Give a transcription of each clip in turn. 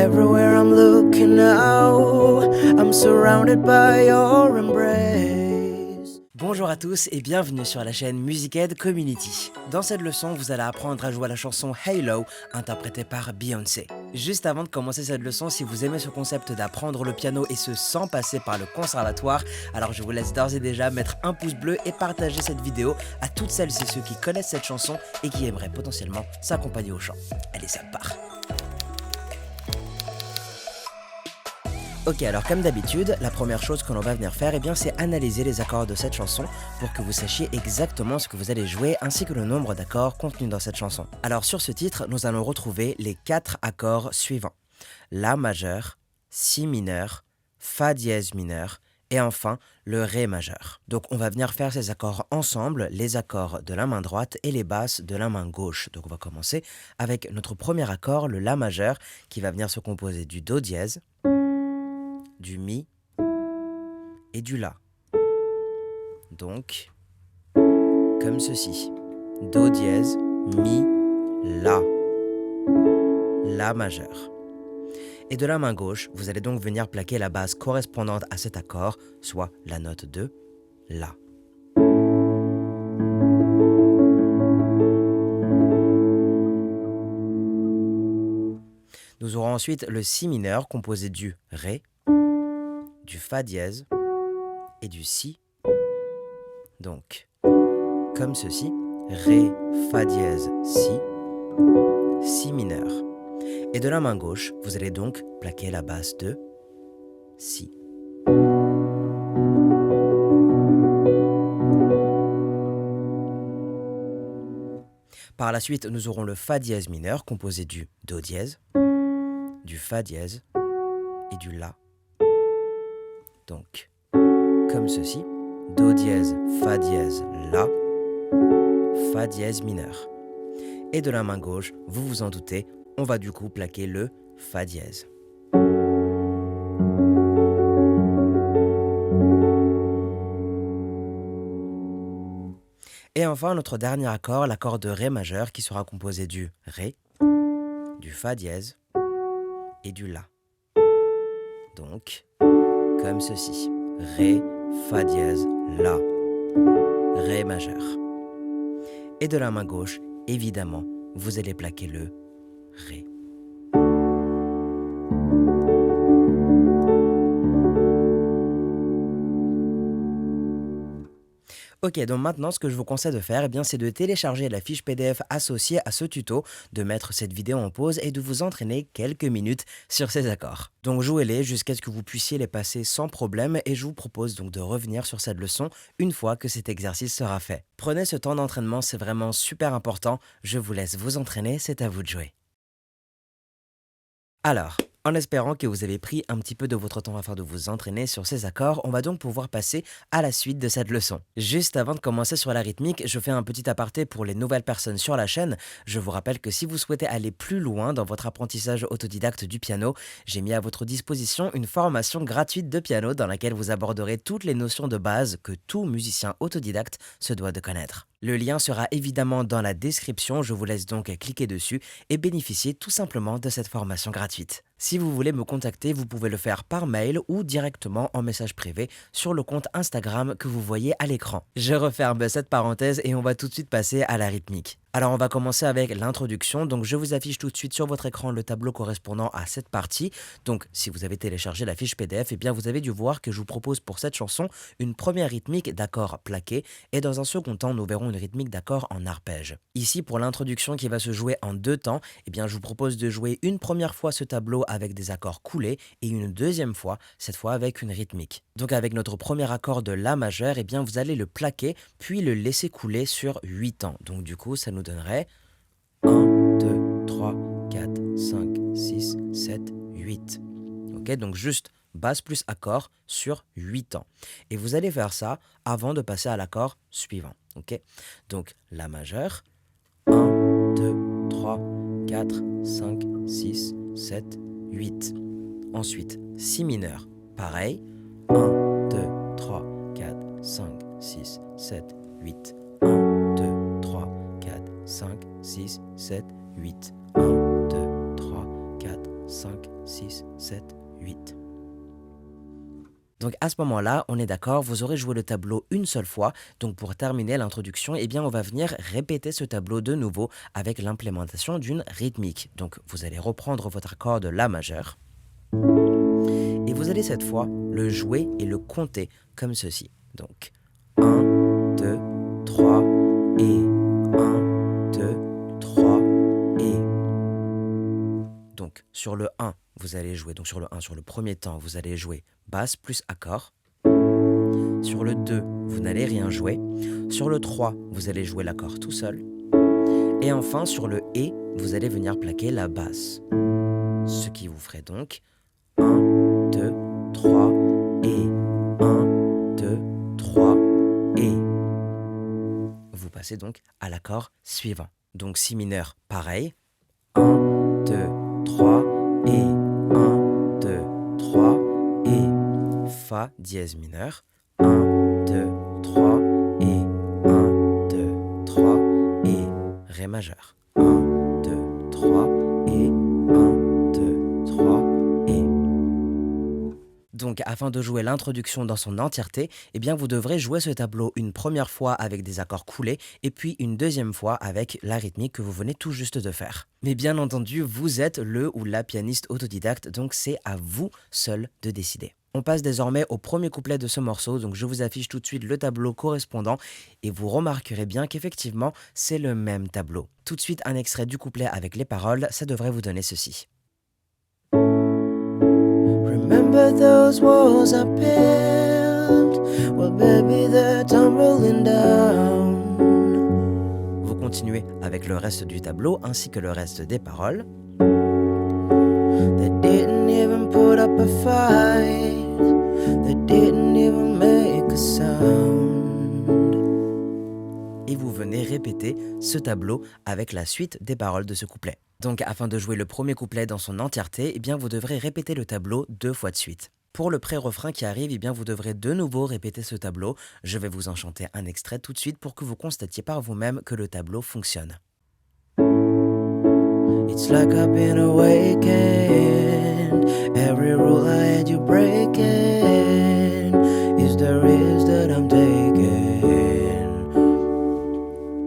Everywhere I'm looking now, I'm surrounded by your embrace. Bonjour à tous et bienvenue sur la chaîne Musicaid Community. Dans cette leçon, vous allez apprendre à jouer à la chanson Halo, interprétée par Beyoncé. Juste avant de commencer cette leçon, si vous aimez ce concept d'apprendre le piano et ce sans passer par le conservatoire, alors je vous laisse d'ores et déjà mettre un pouce bleu et partager cette vidéo à toutes celles et ceux qui connaissent cette chanson et qui aimeraient potentiellement s'accompagner au chant. Allez, ça part. Ok, alors comme d'habitude, la première chose que l'on va venir faire, c'est analyser les accords de cette chanson pour que vous sachiez exactement ce que vous allez jouer ainsi que le nombre d'accords contenus dans cette chanson. Alors sur ce titre, nous allons retrouver les 4 accords suivants. La majeur, Si mineur, Fa dièse mineur et enfin le Ré majeur. Donc on va venir faire ces accords ensemble, les accords de la main droite et les basses de la main gauche. Donc on va commencer avec notre premier accord, le La majeur, qui va venir se composer du Do dièse, du Mi et du La. Donc, comme ceci. Do dièse, Mi, La majeur. Et de la main gauche, vous allez donc venir plaquer la base correspondante à cet accord, soit la note de La. Nous aurons ensuite le Si mineur composé du Ré, du Fa dièse et du Si. Donc, comme ceci, Ré, Fa dièse, Si mineur. Et de la main gauche, vous allez donc plaquer la basse de Si. Par la suite, nous aurons le Fa dièse mineur composé du Do dièse, du Fa dièse et du La. Donc, comme ceci, Do dièse, Fa dièse, La, Fa dièse mineur. Et de la main gauche, vous vous en doutez, on va du coup plaquer le Fa dièse. Et enfin, notre dernier accord, l'accord de Ré majeur, qui sera composé du Ré, du Fa dièse et du La. Donc, comme ceci, Ré, Fa dièse, La, Ré majeur. Et de la main gauche, évidemment, vous allez plaquer le Ré. Ok, donc maintenant ce que je vous conseille de faire, c'est de télécharger la fiche PDF associée à ce tuto, de mettre cette vidéo en pause et de vous entraîner quelques minutes sur ces accords. Donc jouez-les jusqu'à ce que vous puissiez les passer sans problème et je vous propose donc de revenir sur cette leçon une fois que cet exercice sera fait. Prenez ce temps d'entraînement, c'est vraiment super important. Je vous laisse vous entraîner, c'est à vous de jouer. Alors, en espérant que vous avez pris un petit peu de votre temps afin de vous entraîner sur ces accords, on va donc pouvoir passer à la suite de cette leçon. Juste avant de commencer sur la rythmique, je fais un petit aparté pour les nouvelles personnes sur la chaîne. Je vous rappelle que si vous souhaitez aller plus loin dans votre apprentissage autodidacte du piano, j'ai mis à votre disposition une formation gratuite de piano dans laquelle vous aborderez toutes les notions de base que tout musicien autodidacte se doit de connaître. Le lien sera évidemment dans la description, je vous laisse donc cliquer dessus et bénéficier tout simplement de cette formation gratuite. Si vous voulez me contacter, vous pouvez le faire par mail ou directement en message privé sur le compte Instagram que vous voyez à l'écran. Je referme cette parenthèse et on va tout de suite passer à la rythmique. Alors on va commencer avec l'introduction, donc je vous affiche tout de suite sur votre écran le tableau correspondant à cette partie. Donc si vous avez téléchargé la fiche PDF, vous avez dû voir que je vous propose pour cette chanson une première rythmique d'accords plaqués et dans un second temps nous verrons une rythmique d'accords en arpège. Ici pour l'introduction qui va se jouer en 2 temps, je vous propose de jouer une première fois ce tableau avec des accords coulés et une deuxième fois, cette fois avec une rythmique. Donc avec notre premier accord de La majeur, vous allez le plaquer puis le laisser couler sur 8 temps. Donc du coup ça nous donnerait 1, 2, 3, 4, 5, 6, 7, 8. Ok, donc juste basse plus accord sur 8 temps. Et vous allez faire ça avant de passer à l'accord suivant. Ok, donc La majeur, 1, 2, 3, 4, 5, 6, 7, 8. Ensuite, Si mineur, pareil, 1, 2, 3, 4, 5, 6, 7, 8. 1, 2, 3, 4, 5, 6, 7, 8. 1, 2, 3, 4, 5, 6, 7, 8. Donc à ce moment-là, on est d'accord, vous aurez joué le tableau une seule fois. Donc pour terminer l'introduction, eh bien on va venir répéter ce tableau de nouveau avec l'implémentation d'une rythmique. Donc vous allez reprendre votre accord de La majeur et vous allez cette fois le jouer et le compter comme ceci. Donc 1, 2, 3 et 1, 2, 3 et. Donc sur le 1, vous allez jouer, donc sur le 1, sur le premier temps, vous allez jouer basse plus accord. Sur le 2, vous n'allez rien jouer. Sur le 3, vous allez jouer l'accord tout seul. Et enfin, sur le et, vous allez venir plaquer la basse. Ce qui vous ferait donc 1, 2, 3 et 1, 2, 3 et. Vous passez donc à l'accord suivant. Donc si mineur, pareil. 1, 2, 3 et 1, 2, 3 et Fa dièse mineur. 1, 2, 3 et 1, 2, 3 et Ré majeur. 1, 2, 3 et 1, 2, 3 et. Donc afin de jouer l'introduction dans son entièreté, eh bien vous devrez jouer ce tableau une première fois avec des accords coulés et puis une deuxième fois avec la rythmique que vous venez tout juste de faire. Mais bien entendu, vous êtes le ou la pianiste autodidacte, donc c'est à vous seul de décider. On passe désormais au premier couplet de ce morceau, donc je vous affiche tout de suite le tableau correspondant et vous remarquerez bien qu'effectivement c'est le même tableau. Tout de suite un extrait du couplet avec les paroles, ça devrait vous donner ceci. Remember those walls I built, well baby they're tumbling down. Vous continuez avec le reste du tableau ainsi que le reste des paroles. They didn't even put up a fight. They didn't even make a sound. Et vous venez répéter ce tableau avec la suite des paroles de ce couplet. Donc afin de jouer le premier couplet dans son entièreté, eh bien vous devrez répéter le tableau 2 fois de suite. Pour le pré-refrain qui arrive, eh bien vous devrez de nouveau répéter ce tableau. Je vais vous en chanter un extrait tout de suite pour que vous constatiez par vous-même que le tableau fonctionne. It's like I've been awakened. Every rule I had you breaking. Is the risk that I'm taking.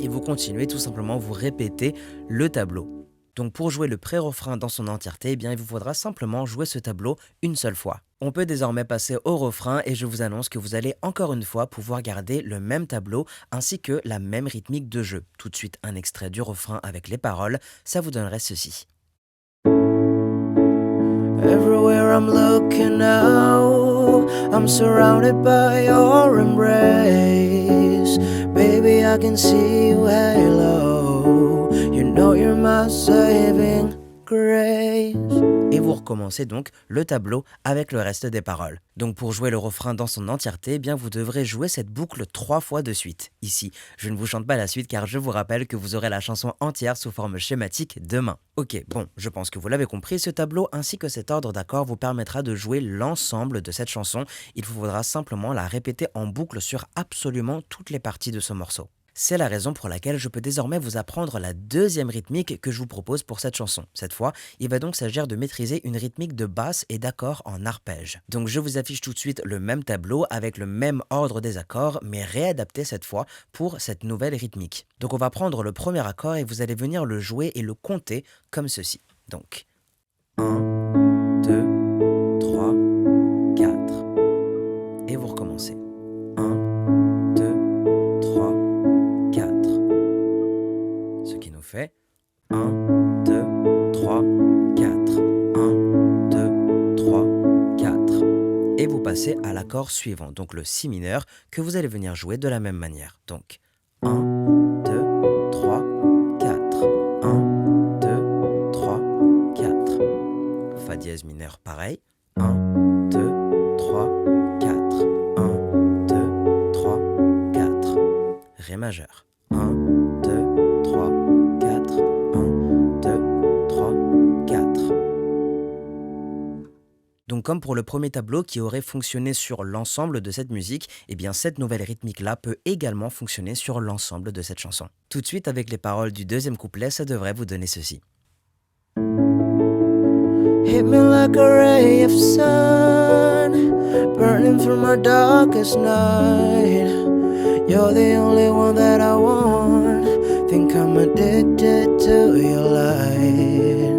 Et vous continuez tout simplement, vous répétez le tableau. Donc pour jouer le pré-refrain dans son entièreté, eh bien il vous faudra simplement jouer ce tableau une seule fois. On peut désormais passer au refrain et je vous annonce que vous allez encore une fois pouvoir garder le même tableau ainsi que la même rythmique de jeu. Tout de suite un extrait du refrain avec les paroles, ça vous donnerait ceci. Everywhere I'm looking now, I'm surrounded by your embrace. Baby, I can see you halo. You know you're my saving grace. Et vous recommencez donc le tableau avec le reste des paroles. Donc pour jouer le refrain dans son entièreté, eh bien vous devrez jouer cette boucle 3 fois de suite. Ici, je ne vous chante pas la suite car je vous rappelle que vous aurez la chanson entière sous forme schématique demain. Ok, bon, je pense que vous l'avez compris, ce tableau ainsi que cet ordre d'accords vous permettra de jouer l'ensemble de cette chanson. Il vous faudra simplement la répéter en boucle sur absolument toutes les parties de ce morceau. C'est la raison pour laquelle je peux désormais vous apprendre la deuxième rythmique que je vous propose pour cette chanson. Cette fois, il va donc s'agir de maîtriser une rythmique de basse et d'accords en arpège. Donc je vous affiche tout de suite le même tableau avec le même ordre des accords, mais réadapté cette fois pour cette nouvelle rythmique. Donc on va prendre le premier accord et vous allez venir le jouer et le compter comme ceci. Donc 1, 2, 3, 4. Et vous recommencez. 1, 2, 3, 4. Ce qui nous fait 1, 2, 3, 4. 1, 2, 3, 4. Et vous passez à l'accord suivant, donc le si mineur, que vous allez venir jouer de la même manière. Donc 1, 2, 3, 4. 1, 2, 3, 4. Fa dièse mineur, pareil. 1, 2, 3, 4. 1, 2, 3, 4. Ré majeur. 1, 2, 3, 4. 1, 2, 3, 4. Donc comme pour le premier tableau qui aurait fonctionné sur l'ensemble de cette musique, eh bien cette nouvelle rythmique-là peut également fonctionner sur l'ensemble de cette chanson. Tout de suite avec les paroles du deuxième couplet, ça devrait vous donner ceci. Hit me like like a ray of sun, burning through my darkest night. You're the only one that I want. Think I'm addicted to your light.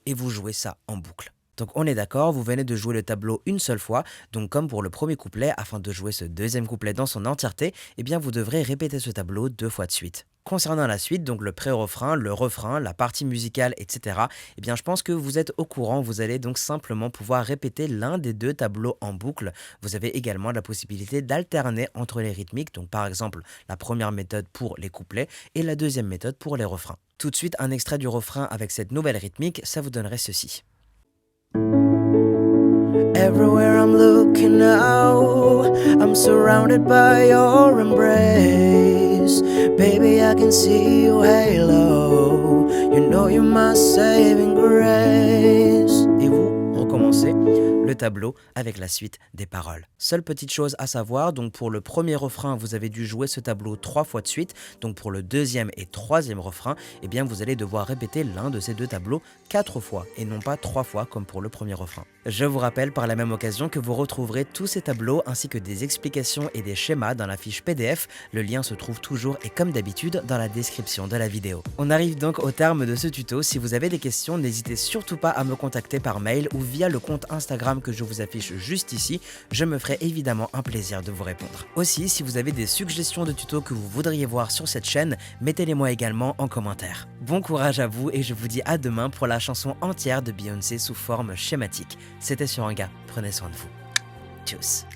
Et vous jouez ça en boucle. Donc on est d'accord, vous venez de jouer le tableau une seule fois, donc comme pour le premier couplet, afin de jouer ce deuxième couplet dans son entièreté, eh bien vous devrez répéter ce tableau 2 fois de suite. Concernant la suite, donc le pré-refrain, le refrain, la partie musicale, etc., eh bien je pense que vous êtes au courant, vous allez donc simplement pouvoir répéter l'un des 2 tableaux en boucle. Vous avez également la possibilité d'alterner entre les rythmiques, donc par exemple la première méthode pour les couplets et la deuxième méthode pour les refrains. Tout de suite un extrait du refrain avec cette nouvelle rythmique, ça vous donnerait ceci. Everywhere I'm looking now, I'm surrounded by your embrace. Baby, I can see your halo. You know you're my saving grace. Et vous recommencez le tableau avec la suite des paroles. Seule petite chose à savoir, donc pour le premier refrain, vous avez dû jouer ce tableau 3 fois de suite. Donc pour le deuxième et troisième refrain, eh bien vous allez devoir répéter l'un de ces 2 tableaux 4 fois et non pas 3 fois comme pour le premier refrain. Je vous rappelle par la même occasion que vous retrouverez tous ces tableaux ainsi que des explications et des schémas dans la fiche PDF. Le lien se trouve toujours et comme d'habitude dans la description de la vidéo. On arrive donc au terme de ce tuto. Si vous avez des questions, n'hésitez surtout pas à me contacter par mail ou via le compte Instagram que je vous affiche juste ici. Je me ferai évidemment un plaisir de vous répondre. Aussi, si vous avez des suggestions de tutos que vous voudriez voir sur cette chaîne, mettez-les moi également en commentaire. Bon courage à vous et je vous dis à demain pour la chanson entière de Beyoncé sous forme schématique. C'était Suranga, prenez soin de vous. Tchuss.